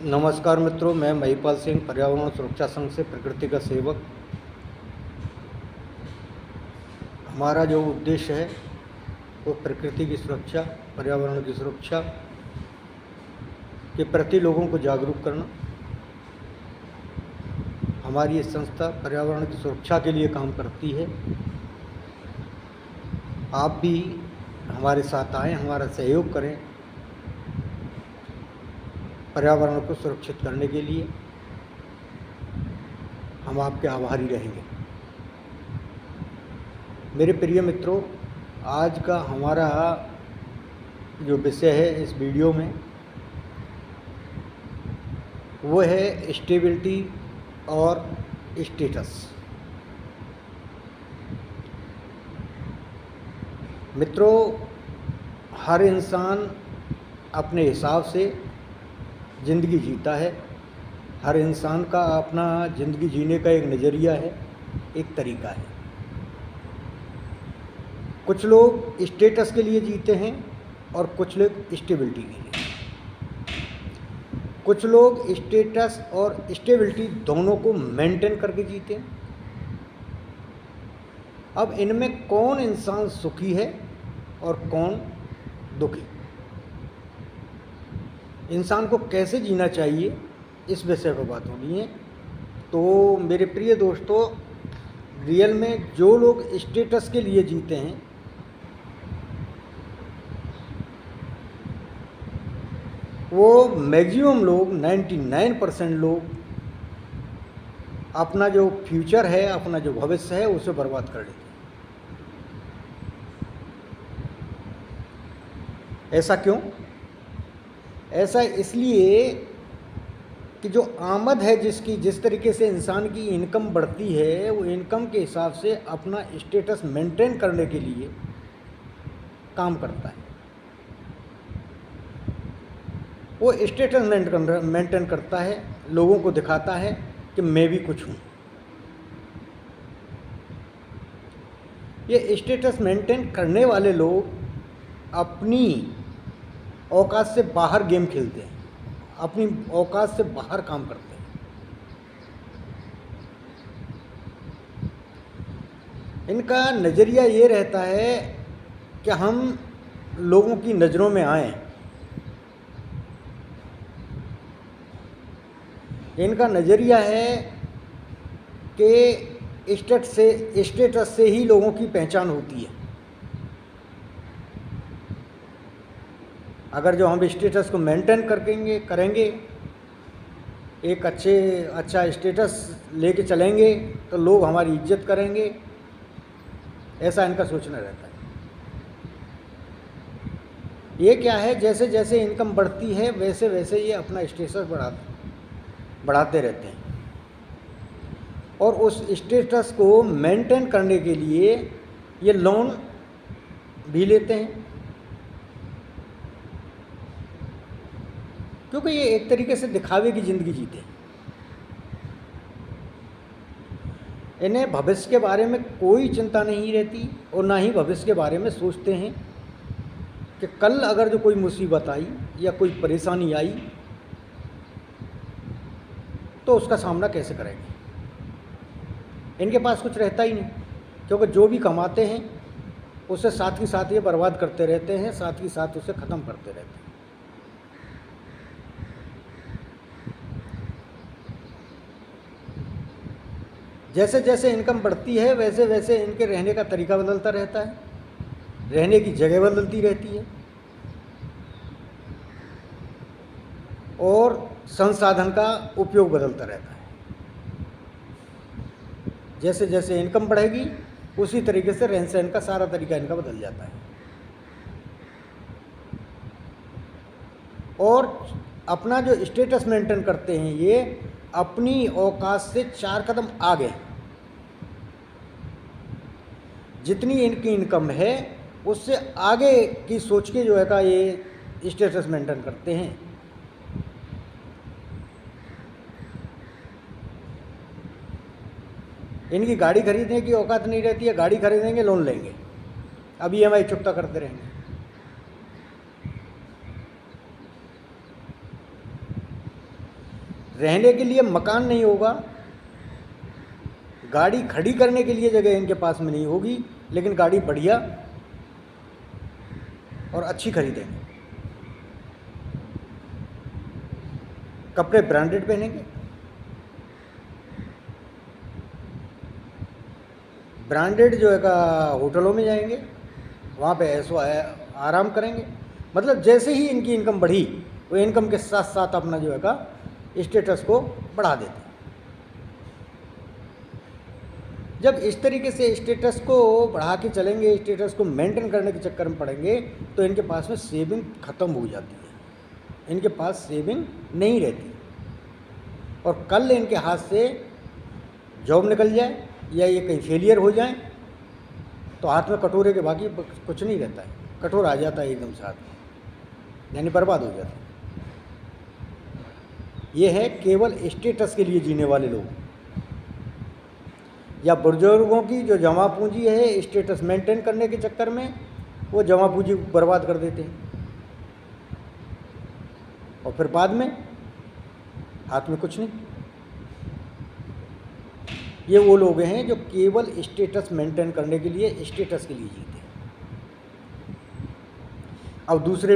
नमस्कार मित्रों, मैं महिपाल सिंह, पर्यावरण सुरक्षा संघ से प्रकृति का सेवक। हमारा जो उद्देश्य है वो प्रकृति की सुरक्षा, पर्यावरण की सुरक्षा के प्रति लोगों को जागरूक करना। हमारी ये संस्था पर्यावरण की सुरक्षा के लिए काम करती है। आप भी हमारे साथ आएं, हमारा सहयोग करें पर्यावरण को सुरक्षित करने के लिए। हम आपके आभारी रहेंगे। मेरे प्रिय मित्रों, आज का हमारा जो विषय है इस वीडियो में वो है स्टेबिलिटी और स्टेटस। मित्रों, हर इंसान अपने हिसाब से ज़िंदगी जीता है। हर इंसान का अपना ज़िंदगी जीने का एक नज़रिया है, एक तरीका है। कुछ लोग स्टेटस के लिए जीते हैं और कुछ लोग स्टेबिलिटी के लिए। कुछ लोग स्टेटस और स्टेबिलिटी दोनों को मेंटेन करके जीते हैं। अब इनमें कौन इंसान सुखी है और कौन दुखी? इंसान को कैसे जीना चाहिए, इस विषय पर बात होनी है। तो मेरे प्रिय दोस्तों, रियल में जो लोग स्टेटस के लिए जीते हैं वो मैक्सिमम लोग 99% लोग अपना जो फ्यूचर है, अपना जो भविष्य है, उसे बर्बाद कर देते हैं। ऐसा क्यों? ऐसा इसलिए कि जो आमद है जिसकी, जिस तरीके से इंसान की इनकम बढ़ती है, वो इनकम के हिसाब से अपना स्टेटस मेंटेन करने के लिए काम करता है। वो स्टेटस मेंटेन करता है, लोगों को दिखाता है कि मैं भी कुछ हूँ। ये स्टेटस मेंटेन करने वाले लोग अपनी औकात से बाहर गेम खेलते हैं, अपनी औकात से बाहर काम करते हैं। इनका नज़रिया ये रहता है कि हम लोगों की नज़रों में आएं। इनका नज़रिया है कि स्टेटस से ही लोगों की पहचान होती है। अगर जो हम स्टेटस को मेंटेन करेंगे, एक अच्छा स्टेटस लेके चलेंगे तो लोग हमारी इज्जत करेंगे, ऐसा इनका सोचना रहता है। ये क्या है, जैसे जैसे इनकम बढ़ती है वैसे वैसे ये अपना स्टेटस बढ़ाते रहते हैं और उस स्टेटस को मेंटेन करने के लिए ये लोन भी लेते हैं, क्योंकि ये एक तरीके से दिखावे की ज़िंदगी जीते हैं। इन्हें भविष्य के बारे में कोई चिंता नहीं रहती और ना ही भविष्य के बारे में सोचते हैं कि कल अगर जो कोई मुसीबत आई या कोई परेशानी आई तो उसका सामना कैसे करेंगे। इनके पास कुछ रहता ही नहीं, क्योंकि जो भी कमाते हैं उसे साथ ही साथ ये बर्बाद करते रहते हैं, साथ ही साथ उसे ख़त्म करते रहते हैं। जैसे जैसे इनकम बढ़ती है वैसे वैसे इनके रहने का तरीका बदलता रहता है, रहने की जगह बदलती रहती है और संसाधन का उपयोग बदलता रहता है। जैसे जैसे इनकम बढ़ेगी उसी तरीके से रहन सहन का सारा तरीका इनका बदल जाता है और अपना जो स्टेटस मेंटेन करते हैं ये अपनी औकात से 4 कदम आगे। जितनी इनकी इनकम है उससे आगे की सोच के जो है का ये स्टेटस मेंटेन करते हैं। इनकी गाड़ी खरीदने की औकात नहीं रहती है, गाड़ी खरीदेंगे लोन लेंगे, अब EMI चुकता करते रहेंगे। रहने के लिए मकान नहीं होगा, गाड़ी खड़ी करने के लिए जगह इनके पास में नहीं होगी, लेकिन गाड़ी बढ़िया और अच्छी खरीदेंगे, कपड़े ब्रांडेड पहनेंगे, ब्रांडेड जो है का होटलों में जाएंगे, वहाँ पे ऐसो आराम करेंगे। मतलब जैसे ही इनकी इनकम बढ़ी, वो इनकम के साथ साथ अपना जो है का स्टेटस को बढ़ा देते। जब इस तरीके से स्टेटस को बढ़ा के चलेंगे, स्टेटस को मेंटेन करने के चक्कर में पड़ेंगे, तो इनके पास में सेविंग ख़त्म हो जाती है, इनके पास सेविंग नहीं रहती। और कल इनके हाथ से जॉब निकल जाए या ये कहीं फेलियर हो जाए, तो हाथ में कटोरे के बाकी कुछ नहीं रहता है, कटोरा आ जाता है एकदम से हाथ में, यानी बर्बाद हो जाता है। ये है केवल स्टेटस के लिए जीने वाले लोग, या बुजुर्गों की जो जमा पूंजी है स्टेटस मेंटेन करने के चक्कर में वो जमा पूंजी बर्बाद कर देते हैं, और फिर बाद में हाथ में कुछ नहीं। ये वो लोग हैं जो केवल स्टेटस मेंटेन करने के लिए, स्टेटस के लिए जीते हैं। अब दूसरे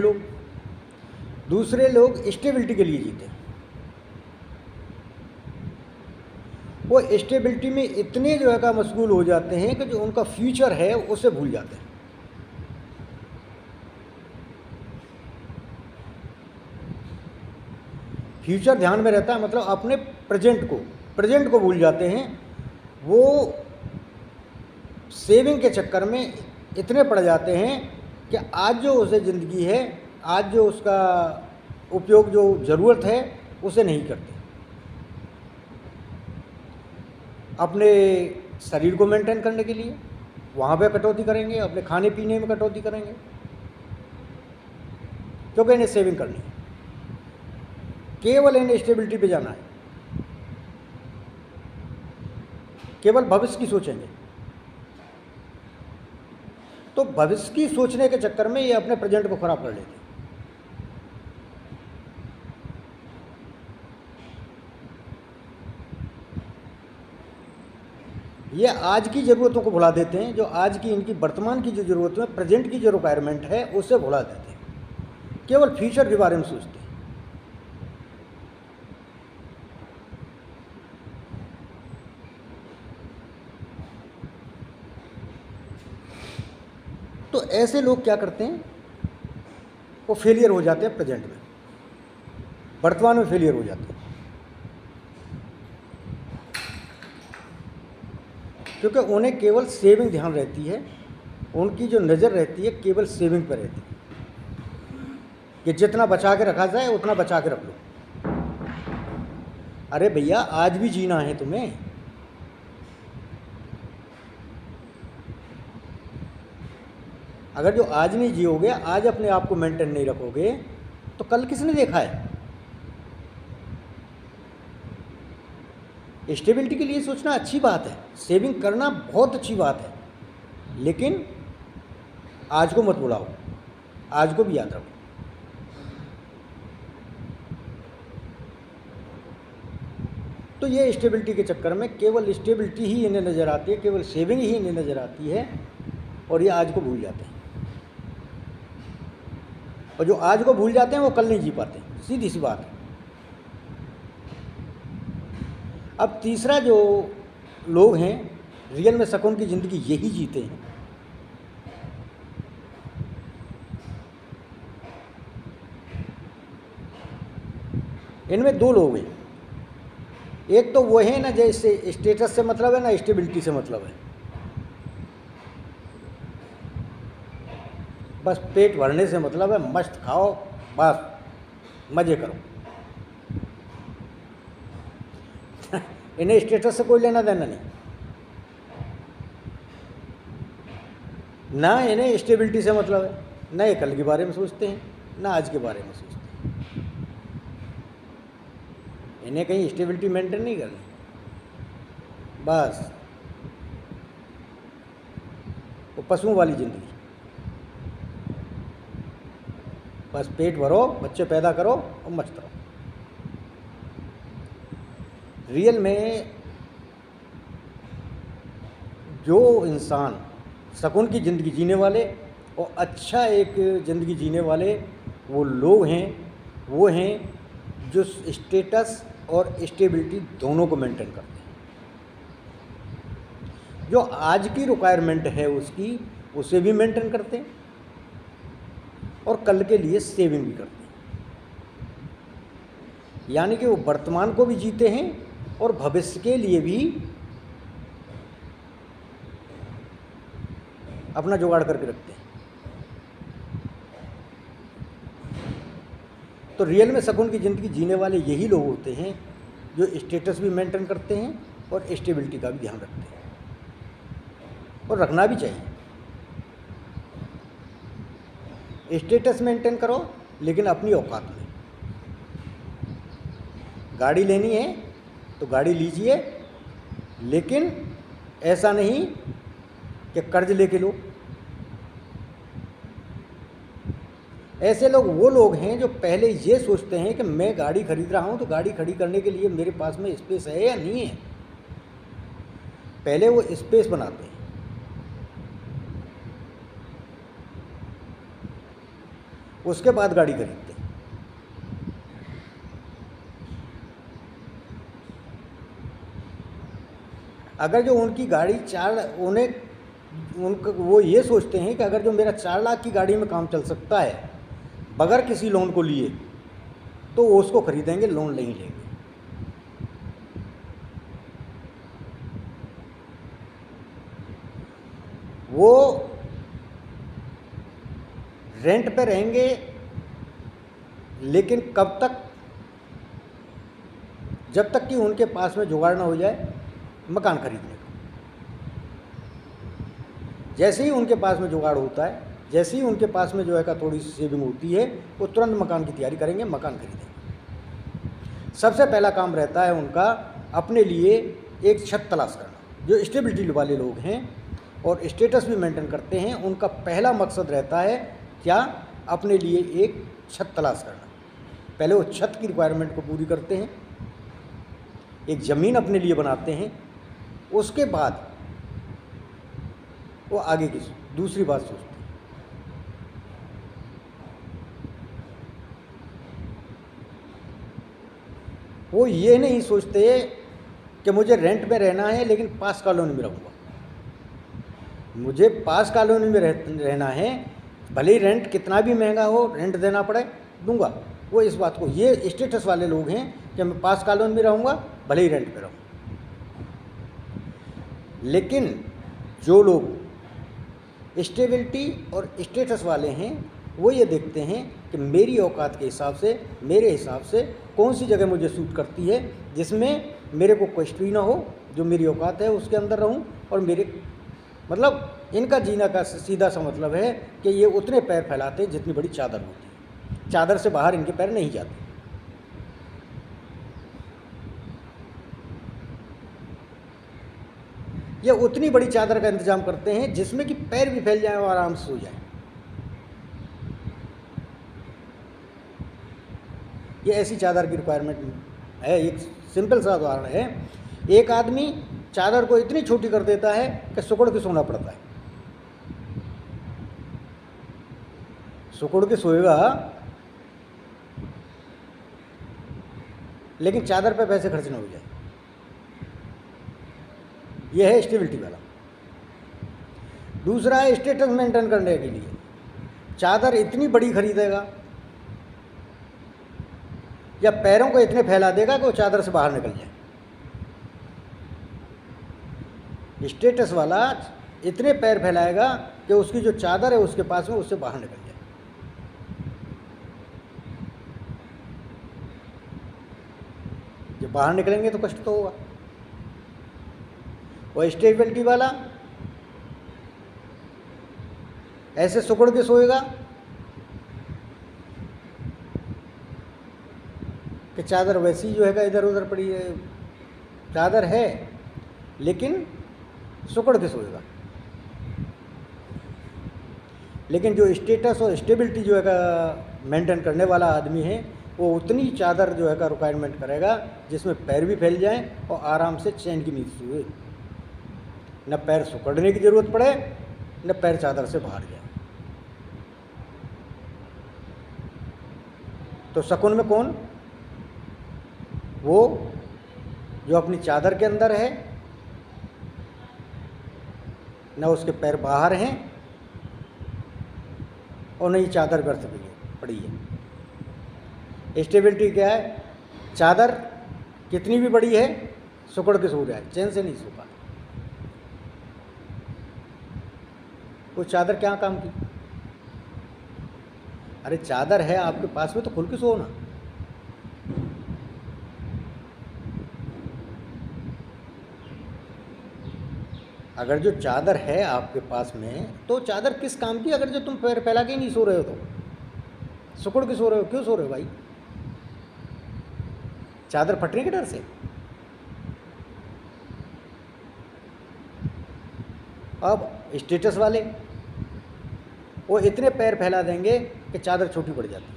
लोग स्टेबिलिटी के लिए जीते हैं। वो स्टेबिलिटी में इतने जो है का मशगूल हो जाते हैं कि जो उनका फ्यूचर है उसे भूल जाते हैं। फ्यूचर ध्यान में रहता है, मतलब अपने प्रेजेंट को भूल जाते हैं। वो सेविंग के चक्कर में इतने पड़ जाते हैं कि आज जो उसे ज़िंदगी है, आज जो उसका उपयोग जो ज़रूरत है उसे नहीं करते। अपने शरीर को मेंटेन करने के लिए वहाँ पे कटौती करेंगे, अपने खाने पीने में कटौती करेंगे, क्योंकि इन्हें सेविंग करनी है, केवल इन्हें स्टेबिलिटी पे जाना है, केवल भविष्य की सोचेंगे। तो भविष्य की सोचने के चक्कर में ये अपने प्रेजेंट को खराब कर लेते हैं। ये आज की ज़रूरतों को भुला देते हैं, जो आज की इनकी वर्तमान की जो ज़रूरतें हैं, प्रेजेंट की जो रिक्वायरमेंट है उसे भुला देते हैं, केवल फ्यूचर के बारे में सोचते हैं। तो ऐसे लोग क्या करते हैं, वो फेलियर हो जाते हैं, प्रेजेंट में, वर्तमान में फेलियर हो जाते हैं, क्योंकि उन्हें केवल सेविंग ध्यान रहती है, उनकी जो नज़र रहती है केवल सेविंग पर रहती है कि जितना बचा के रखा जाए उतना बचा के रख लो। अरे भैया, आज भी जीना है तुम्हें, अगर जो आज नहीं जियोगे, आज अपने आप को मेंटेन नहीं रखोगे, तो कल किसने देखा है। स्टेबिलिटी के लिए सोचना अच्छी बात है, सेविंग करना बहुत अच्छी बात है, लेकिन आज को मत भुलाओ, आज को भी याद रखो। तो ये स्टेबिलिटी के चक्कर में केवल स्टेबिलिटी ही इन्हें नज़र आती है, केवल सेविंग ही इन्हें नज़र आती है, और ये आज को भूल जाते हैं। और जो आज को भूल जाते हैं वो कल नहीं जी पाते, सीधी सी बात है। अब तीसरा जो लोग हैं, रियल में सुकून की ज़िंदगी यही जीते हैं। इनमें दो लोग हैं, एक तो वो है ना जैसे स्टेटस से मतलब है ना स्टेबिलिटी से मतलब है, बस पेट भरने से मतलब है, मस्त खाओ, बस मज़े करो। इन्हें स्टेटस से कोई लेना देना नहीं, ना इन्हें स्टेबिलिटी से मतलब है, ना ये कल के बारे में सोचते हैं, ना आज के बारे में सोचते हैं। इन्हें कहीं स्टेबिलिटी मेंटेन नहीं करनी, बस वो पशुओं वाली ज़िंदगी, बस पेट भरो, बच्चे पैदा करो और मस्त रहो। रियल में जो इंसान सुकून की ज़िंदगी जीने वाले और अच्छा एक ज़िंदगी जीने वाले वो लोग हैं, वो हैं जो स्टेटस और स्टेबिलिटी दोनों को मेंटेन करते हैं। जो आज की रिक्वायरमेंट है उसकी, उसे भी मेंटेन करते हैं और कल के लिए सेविंग भी करते हैं। यानी कि वो वर्तमान को भी जीते हैं और भविष्य के लिए भी अपना जुगाड़ करके रखते हैं। तो रियल में सुकून की ज़िंदगी जीने वाले यही लोग होते हैं जो स्टेटस भी मेंटेन करते हैं और स्टेबिलिटी का भी ध्यान रखते हैं, और रखना भी चाहिए। स्टेटस मेंटेन करो लेकिन अपनी औकात में। गाड़ी लेनी है तो गाड़ी लीजिए, लेकिन ऐसा नहीं कि कर्ज लेके लो। ऐसे लोग वो लोग हैं जो पहले ये सोचते हैं कि मैं गाड़ी खरीद रहा हूं तो गाड़ी खड़ी करने के लिए मेरे पास में स्पेस है या नहीं है। पहले वो स्पेस बनाते हैं, उसके बाद गाड़ी खरीदते हैं। अगर जो उनकी गाड़ी उनका वो ये सोचते हैं कि अगर जो मेरा 4 लाख की गाड़ी में काम चल सकता है बगैर किसी लोन को लिए, तो वो उसको खरीदेंगे, लोन नहीं लेंगे। वो रेंट पे रहेंगे, लेकिन कब तक? जब तक कि उनके पास में जुगाड़ ना हो जाए मकान खरीदने का। जैसे ही उनके पास में जुगाड़ होता है, जैसे ही उनके पास में जो है का थोड़ी सी सेविंग होती है, वो तुरंत मकान की तैयारी करेंगे, मकान खरीदेंगे। सबसे पहला काम रहता है उनका अपने लिए एक छत तलाश करना। जो स्टेबिलिटी वाले लोग हैं और स्टेटस भी मेंटेन करते हैं, उनका पहला मकसद रहता है क्या? अपने लिए एक छत तलाश करना। पहले वो छत की रिक्वायरमेंट को पूरी करते हैं, एक ज़मीन अपने लिए बनाते हैं, उसके बाद वो आगे की दूसरी बात सोचते हैं। वो ये नहीं सोचते कि मुझे रेंट में रहना है लेकिन पास कॉलोनी में रहूँगा। मुझे पास कॉलोनी में रहना है, भले ही रेंट कितना भी महंगा हो, रेंट देना पड़े दूंगा। वो इस बात को, ये स्टेटस वाले लोग हैं कि मैं पास कॉलोनी में रहूँगा भले ही रेंट पे रहूँ। लेकिन जो लोग स्टेबिलिटी और स्टेटस वाले हैं वो ये देखते हैं कि मेरी औकात के हिसाब से, मेरे हिसाब से कौन सी जगह मुझे सूट करती है जिसमें मेरे को कष्ट भी ना हो, जो मेरी औकात है उसके अंदर रहूं, और मेरे मतलब इनका जीना का सीधा सा मतलब है कि ये उतने पैर फैलाते हैं जितनी बड़ी चादर होती है। चादर से बाहर इनके पैर नहीं जाते। ये उतनी बड़ी चादर का इंतजाम करते हैं जिसमें कि पैर भी फैल जाएं और आराम से सो जाएं। ये ऐसी चादर की रिक्वायरमेंट है। एक सिंपल सा उदाहरण है, एक आदमी चादर को इतनी छोटी कर देता है कि सुकड़ के सोना पड़ता है। सुकड़ के सोएगा लेकिन चादर पे पैसे खर्च ना हो जाए। यह है स्टेबिलिटी वाला। दूसरा है स्टेटस मेंटेन करने के लिए चादर इतनी बड़ी खरीदेगा या पैरों को इतने फैला देगा कि वो चादर से बाहर निकल जाए। स्टेटस वाला इतने पैर फैलाएगा कि उसकी जो चादर है उसके पास में, उससे बाहर निकल जाए। जब बाहर निकलेंगे तो कष्ट तो होगा। और स्टेबिलिटी वाला ऐसे सुकड़ के सोएगा कि चादर वैसी जो है इधर उधर पड़ी है, चादर है लेकिन सुकड़ के सोएगा। लेकिन जो स्टेटस और स्टेबिलिटी जो है मेंटेन करने वाला आदमी है, वो उतनी चादर जो है का रिक्वायरमेंट करेगा जिसमें पैर भी फैल जाएं और आराम से चैन की नींद सोए, न पैर सुकड़ने की ज़रूरत पड़े न पैर चादर से बाहर जाए। तो सुकून में कौन? वो जो अपनी चादर के अंदर है, न उसके पैर बाहर हैं और न ही चादर व्यर्थ पड़ी है। स्टेबिलिटी क्या है? चादर कितनी भी बड़ी है सुकड़ के सो जाए, चैन से नहीं सो पाता। वो चादर क्या काम की? अरे चादर है आपके पास में तो खुल के सो ना। अगर जो चादर है आपके पास में तो चादर किस काम की अगर जो तुम पैर फैला के ही नहीं सो रहे हो तो? सुकड़ के सो रहे हो, क्यों सो रहे हो भाई? चादर फटने के डर से? अब स्टेटस वाले वो इतने पैर फैला देंगे कि चादर छोटी पड़ जाती है।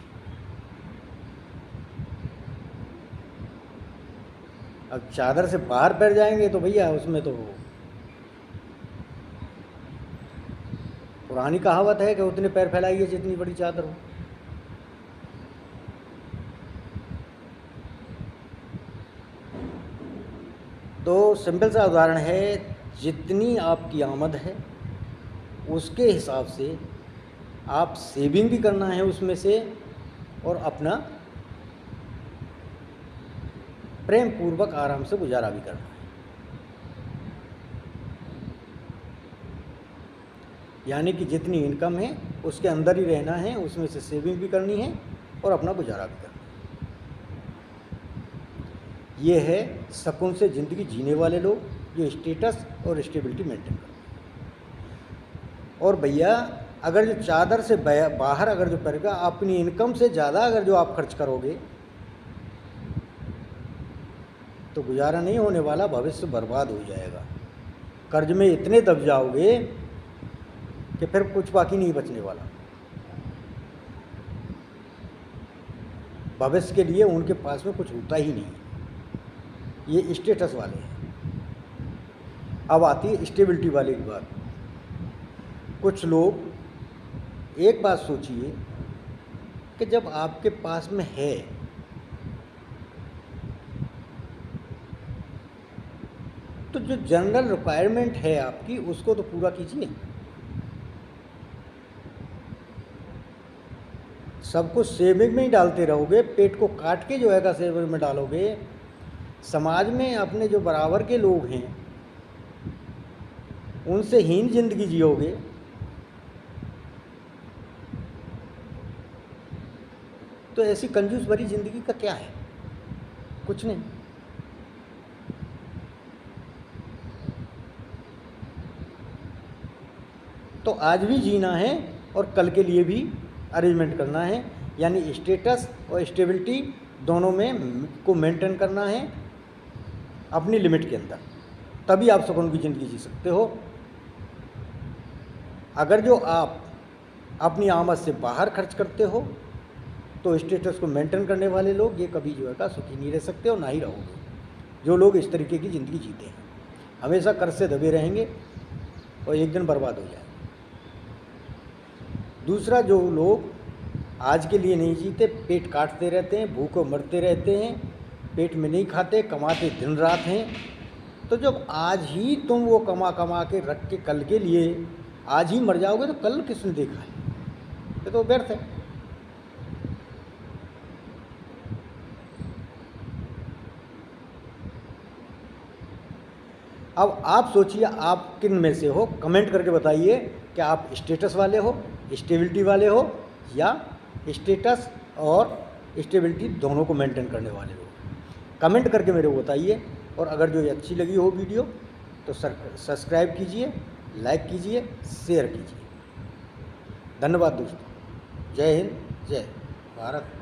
अब चादर से बाहर पैर जाएंगे तो भैया उसमें तो पुरानी कहावत है कि उतने पैर फैलाइए जितनी बड़ी चादर हो। तो सिंपल सा उदाहरण है, जितनी आपकी आमद है उसके हिसाब से आप सेविंग भी करना है उसमें से और अपना प्रेम पूर्वक आराम से गुजारा भी करना है। यानी कि जितनी इनकम है उसके अंदर ही रहना है, उसमें से सेविंग भी करनी है और अपना गुजारा भी करना है। ये है सुकून से ज़िंदगी जीने वाले लोग जो स्टेटस और स्टेबिलिटी मेंटेन करते हैं। और भैया अगर जो चादर से बाहर अगर जो पड़ेगा, अपनी इनकम से ज़्यादा अगर जो आप खर्च करोगे तो गुजारा नहीं होने वाला, भविष्य बर्बाद हो जाएगा। कर्ज में इतने दब जाओगे कि फिर कुछ बाकी नहीं बचने वाला। भविष्य के लिए उनके पास में कुछ होता ही नहीं। ये स्टेटस वाले हैं। अब आती है स्टेबिलिटी वाले की बात। कुछ लोग, एक बात सोचिए कि जब आपके पास में है तो जो जनरल रिक्वायरमेंट है आपकी उसको तो पूरा कीजिए। सब कुछ सेविंग में ही डालते रहोगे, पेट को काट के जो है का सेविंग में डालोगे, समाज में अपने जो बराबर के लोग हैं उनसे हीन जिंदगी जियोगे, तो ऐसी कंजूस भरी जिंदगी का क्या है? कुछ नहीं। तो आज भी जीना है और कल के लिए भी अरेंजमेंट करना है। यानी स्टेटस और स्टेबिलिटी दोनों में को मेंटेन करना है अपनी लिमिट के अंदर, तभी आप सुकून की ज़िंदगी जी सकते हो। अगर जो आप अपनी आमद से बाहर खर्च करते हो तो स्टेटस को मेंटेन करने वाले लोग ये कभी जो है का सुखी नहीं रह सकते और ना ही रहोगे। जो लोग इस तरीके की ज़िंदगी जीते हैं हमेशा कर्ज से दबे रहेंगे और एक दिन बर्बाद हो जाएंगे। दूसरा, जो लोग आज के लिए नहीं जीते, पेट काटते रहते हैं, भूखों मरते रहते हैं, पेट में नहीं खाते, कमाते दिन रात हैं, तो जब आज ही तुम वो कमा कमा के रख के कल के लिए आज ही मर जाओगे तो कल किसने देखा है? ये तो व्यर्थ है। अब आप सोचिए आप किन में से हो, कमेंट करके बताइए कि आप स्टेटस वाले हो, स्टेबिलिटी वाले हो, या स्टेटस और स्टेबिलिटी दोनों को मेंटेन करने वाले हो। कमेंट करके मेरे को बताइए। और अगर जो ये अच्छी लगी हो वीडियो तो सब्सक्राइब कीजिए, लाइक कीजिए, शेयर कीजिए। धन्यवाद दोस्तों। जय हिंद, जय भारत।